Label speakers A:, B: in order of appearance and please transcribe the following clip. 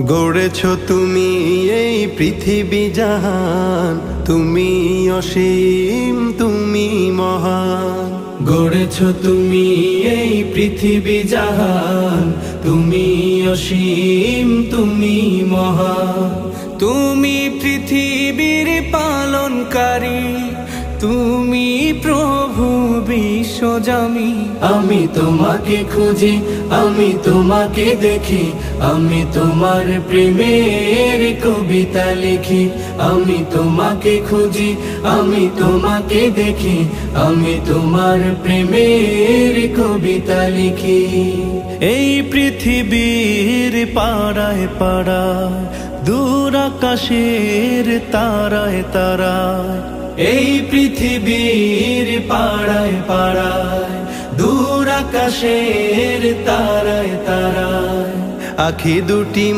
A: গড়েছো তুমি এই পৃথিবী জাহান, তুমি অসীম, তুমি মহান।
B: গড়েছো তুমি এই পৃথিবী জাহান, তুমি অসীম, তুমি মহান। তুমি পৃথিবীর পালনকারী, তুমি প্রভু বিশ্বজামি। আমি তোমাকে খুঁজি, আমি তোমাকে দেখি, আমি তোমার প্রেমের কবিতা লিখি। আমি তোমাকে খুঁজি, আমি তোমাকে দেখি, আমি তোমার প্রেমের কবিতা লিখি।
C: এই পৃথিবীর পাড়ায় পাড়ায়, দূর আকাশের তারায় তারায়।
B: এই পৃথিবীর পাড়ায় পাড়ায়, দূর আকাশের তারায় তারায়।
A: আখি দুটি